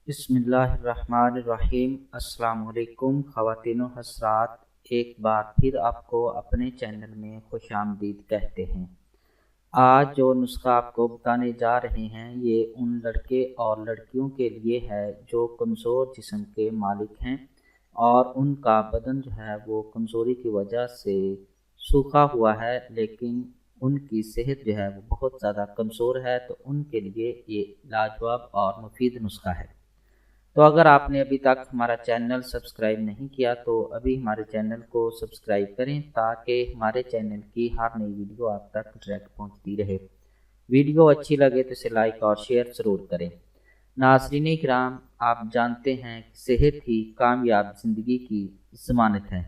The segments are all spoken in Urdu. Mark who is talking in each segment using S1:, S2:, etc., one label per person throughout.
S1: بسم اللہ الرحمن الرحیم۔ السلام علیکم خواتین و حضرات، ایک بار پھر آپ کو اپنے چینل میں خوش آمدید کہتے ہیں۔ آج جو نسخہ آپ کو بتانے جا رہے ہیں یہ ان لڑکے اور لڑکیوں کے لیے ہے جو کمزور جسم کے مالک ہیں اور ان کا بدن جو ہے وہ کمزوری کی وجہ سے سوکھا ہوا ہے، لیکن ان کی صحت جو ہے وہ بہت زیادہ کمزور ہے، تو ان کے لیے یہ لاجواب اور مفید نسخہ ہے۔ تو اگر آپ نے ابھی تک ہمارا چینل سبسکرائب نہیں کیا تو ابھی ہمارے چینل کو سبسکرائب کریں تاکہ ہمارے چینل کی ہر نئی ویڈیو آپ تک ڈائریکٹ پہنچتی رہے۔ ویڈیو اچھی لگے تو اسے لائک اور شیئر ضرور کریں۔ ناظرین کرام، آپ جانتے ہیں کہ صحت ہی کامیاب زندگی کی ضمانت ہے۔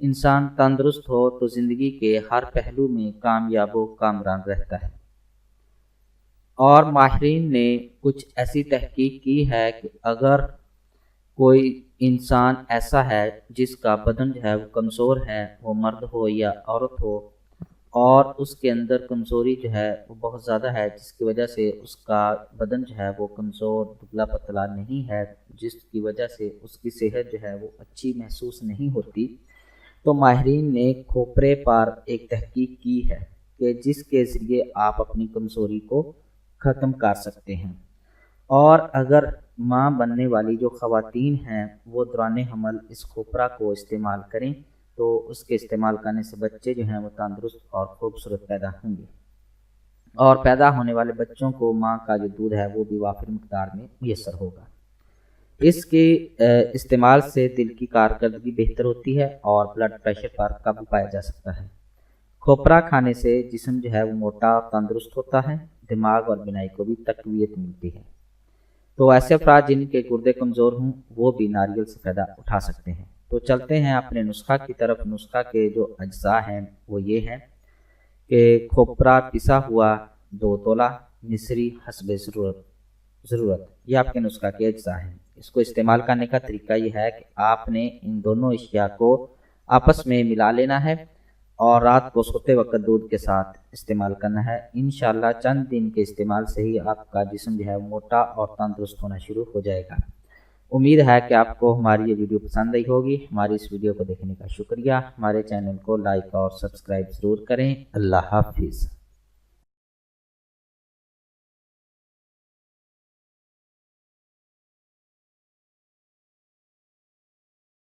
S1: انسان تندرست ہو تو زندگی کے ہر پہلو میں کامیاب و کامران رہتا ہے، اور ماہرین نے کچھ ایسی تحقیق کی ہے کہ اگر کوئی انسان ایسا ہے جس کا بدن جو ہے وہ کمزور ہے، وہ مرد ہو یا عورت ہو، اور اس کے اندر کمزوری جو ہے وہ بہت زیادہ ہے، جس کی وجہ سے اس کا بدن جو ہے وہ کمزور دبلا پتلا نہیں ہے، جس کی وجہ سے اس کی صحت جو ہے وہ اچھی محسوس نہیں ہوتی، تو ماہرین نے کھوپرے پر ایک تحقیق کی ہے کہ جس کے ذریعے آپ اپنی کمزوری کو ختم کر سکتے ہیں۔ اور اگر ماں بننے والی جو خواتین ہیں وہ دوران حمل اس کھوپرا کو استعمال کریں تو اس کے استعمال کرنے سے بچے جو ہیں وہ تندرست اور خوبصورت پیدا ہوں گے، اور پیدا ہونے والے بچوں کو ماں کا جو دودھ ہے وہ بھی وافر مقدار میں میسر ہوگا۔ اس کے استعمال سے دل کی کارکردگی بہتر ہوتی ہے اور بلڈ پریشر پر قابو پایا جا سکتا ہے۔ کھوپرا کھانے سے جسم جو ہے وہ موٹا اور تندرست ہوتا ہے، دماغ اور بینائی کو بھی تقویت ملتی ہے۔ تو ایسے افراد جن کے گردے کمزور ہوں وہ بھی ناریل سے فائدہ اٹھا سکتے ہیں۔ تو چلتے ہیں اپنے نسخہ کی طرف۔ نسخہ کے جو اجزاء ہیں وہ یہ ہیں کہ کھوپرا پسا ہوا 2 تولہ، مصری حسب ضرورت، یہ آپ کے نسخہ کے اجزاء ہیں۔ اس کو استعمال کرنے کا طریقہ یہ ہے کہ آپ نے ان دونوں اشیاء کو آپس میں ملا لینا ہے اور رات کو سوتے وقت دودھ کے ساتھ استعمال کرنا ہے۔ انشاءاللہ چند دن کے استعمال سے ہی آپ کا جسم جو ہے موٹا اور تندرست ہونا شروع ہو جائے گا۔ امید ہے کہ آپ کو ہماری یہ ویڈیو پسند آئی ہوگی۔ ہماری اس ویڈیو کو دیکھنے کا شکریہ۔ ہمارے چینل کو لائک اور سبسکرائب ضرور کریں۔ اللہ حافظ۔